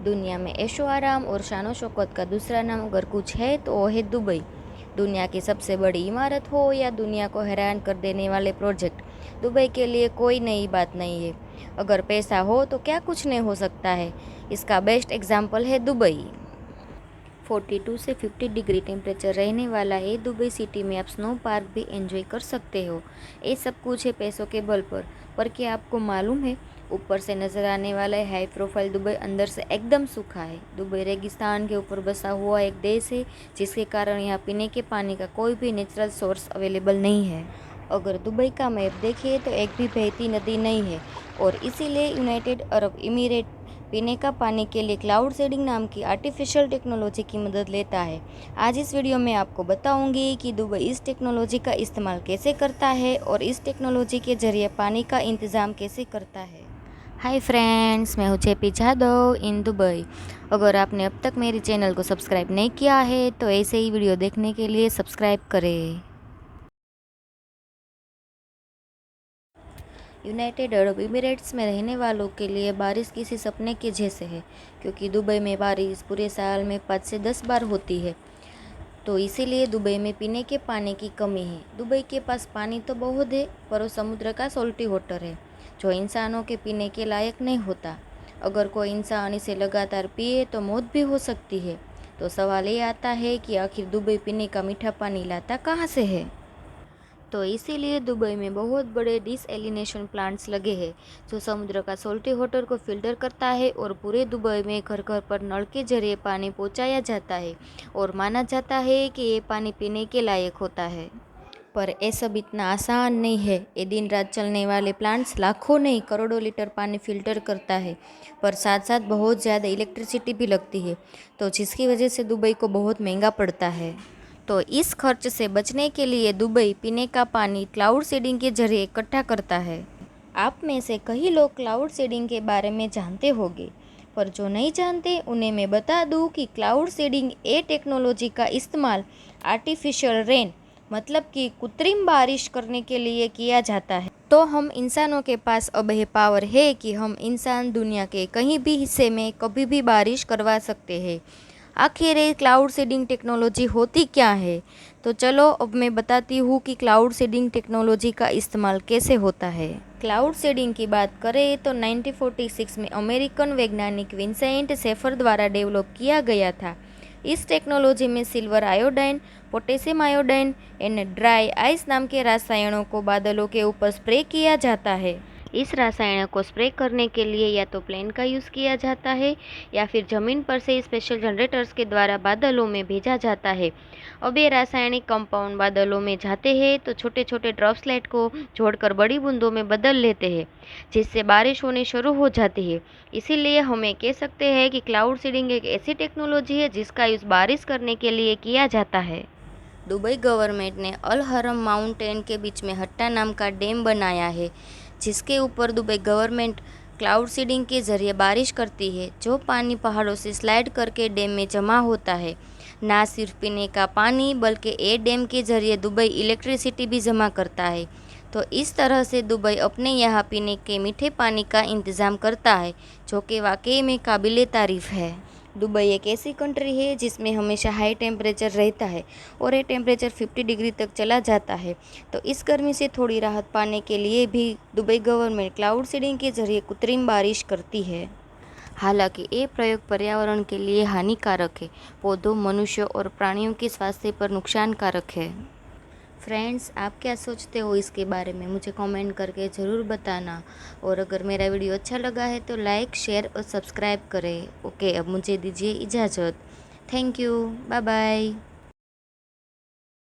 दुनिया में ऐशो आराम और शानो शौकत का दूसरा नाम अगर कुछ है तो वो है दुबई। दुनिया की सबसे बड़ी इमारत हो या दुनिया को हैरान कर देने वाले प्रोजेक्ट, दुबई के लिए कोई नई बात नहीं है। अगर पैसा हो तो क्या कुछ नहीं हो सकता है। इसका बेस्ट एग्जाम्पल है दुबई। 42 से 50 डिग्री टेम्परेचर रहने वाला ये दुबई सिटी में आप स्नो पार्क भी एंजॉय कर सकते हो। ये सब कुछ है पैसों के बल पर क्या आपको मालूम है, ऊपर से नज़र आने वाला हाई प्रोफाइल दुबई अंदर से एकदम सूखा है। दुबई रेगिस्तान के ऊपर बसा हुआ एक देश है, जिसके कारण यहाँ पीने के पानी का कोई भी नेचुरल सोर्स अवेलेबल नहीं है। अगर दुबई का मैप देखें तो एक भी बहती नदी नहीं है और इसीलिए यूनाइटेड अरब इमीरेट पीने का पानी के लिए क्लाउड सीडिंग नाम की आर्टिफिशियल टेक्नोलॉजी की मदद लेता है। आज इस वीडियो में आपको बताऊंगी कि दुबई इस टेक्नोलॉजी का इस्तेमाल कैसे करता है और इस टेक्नोलॉजी के जरिए पानी का इंतज़ाम कैसे करता है। हाय फ्रेंड्स, मैं हूँ जेपी जादव इन दुबई। अगर आपने अब तक मेरे चैनल को सब्सक्राइब नहीं किया है तो ऐसे ही वीडियो देखने के लिए सब्सक्राइब करें। यूनाइटेड अरब इमिरेट्स में रहने वालों के लिए बारिश किसी सपने के जैसे है, क्योंकि दुबई में बारिश पूरे साल में 5 से 10 बार होती है। तो इसीलिए दुबई में पीने के पानी की कमी है। दुबई के पास पानी तो बहुत है, पर वो समुद्र का सॉल्टी वाटर है, जो इंसानों के पीने के लायक नहीं होता। अगर कोई इंसान इसे लगातार पिए तो मौत भी हो सकती है। तो सवाल ये आता है कि आखिर दुबई पीने का मीठा पानी लाता कहाँ से है। तो इसीलिए दुबई में बहुत बड़े डिसएलिनेशन प्लांट्स लगे हैं, जो समुद्र का सॉल्टी वाटर को फिल्टर करता है और पूरे दुबई में घर घर पर नल के जरिए पानी पहुंचाया जाता है और माना जाता है कि ये पानी पीने के लायक होता है। पर ये सब इतना आसान नहीं है। ये दिन रात चलने वाले प्लांट्स लाखों नहीं करोड़ों लीटर पानी फिल्टर करता है, पर साथ साथ बहुत ज़्यादा इलेक्ट्रिसिटी भी लगती है, तो जिसकी वजह से दुबई को बहुत महंगा पड़ता है। तो इस खर्च से बचने के लिए दुबई पीने का पानी क्लाउड सीडिंग के जरिए इकट्ठा करता है। आप में से कई लोग क्लाउड सीडिंग के बारे में जानते होंगे, पर जो नहीं जानते उन्हें मैं बता दूं कि क्लाउड सीडिंग ए टेक्नोलॉजी का इस्तेमाल आर्टिफिशियल रेन मतलब कि कृत्रिम बारिश करने के लिए किया जाता है। तो हम इंसानों के पास अब यह पावर है कि हम इंसान दुनिया के कहीं भी हिस्से में कभी भी बारिश करवा सकते हैं। आखिर ये क्लाउड सीडिंग टेक्नोलॉजी होती क्या है, तो चलो अब मैं बताती हूँ कि क्लाउड सीडिंग टेक्नोलॉजी का इस्तेमाल कैसे होता है। क्लाउड सीडिंग की बात करें तो 1946 में अमेरिकन वैज्ञानिक विंसेंट शेफर द्वारा डेवलप किया गया था। इस टेक्नोलॉजी में silver iodine, potassium iodine and dry ice नाम के रसायनों को बादलों के ऊपर स्प्रे किया जाता है। इस रसायन को स्प्रे करने के लिए या तो प्लेन का यूज़ किया जाता है या फिर ज़मीन पर से स्पेशल जनरेटर्स के द्वारा बादलों में भेजा जाता है। अब ये रासायनिक कंपाउंड बादलों में जाते हैं तो छोटे छोटे ड्रॉप्सलेट को जोड़कर बड़ी बूंदों में बदल लेते हैं, जिससे बारिश होनी शुरू हो जाती है। इसीलिए हमें कह सकते हैं कि क्लाउड सीडिंग एक ऐसी टेक्नोलॉजी है जिसका यूज़ बारिश करने के लिए किया जाता है। दुबई गवर्नमेंट ने अल हरम माउंटेन के बीच में हट्टा नाम का डैम बनाया है, जिसके ऊपर दुबई गवर्नमेंट क्लाउड सीडिंग के जरिए बारिश करती है, जो पानी पहाड़ों से स्लाइड करके डैम में जमा होता है। ना सिर्फ पीने का पानी बल्कि ए डैम के जरिए दुबई इलेक्ट्रिसिटी भी जमा करता है। तो इस तरह से दुबई अपने यहाँ पीने के मीठे पानी का इंतज़ाम करता है, जो कि वाकई में काबिले तारीफ़ है। दुबई एक ऐसी कंट्री है जिसमें हमेशा हाई टेम्परेचर रहता है और ये टेम्परेचर 50 डिग्री तक चला जाता है। तो इस गर्मी से थोड़ी राहत पाने के लिए भी दुबई गवर्नमेंट क्लाउड सीडिंग के जरिए कृत्रिम बारिश करती है। हालांकि ये प्रयोग पर्यावरण के लिए हानिकारक है, पौधों, मनुष्यों और प्राणियों के स्वास्थ्य पर नुकसानकारक है। फ्रेंड्स, आप क्या सोचते हो इसके बारे में मुझे कमेंट करके ज़रूर बताना। और अगर मेरा वीडियो अच्छा लगा है तो लाइक, शेयर और सब्सक्राइब करें। ओके, अब मुझे दीजिए इजाज़त। Thank you, bye bye.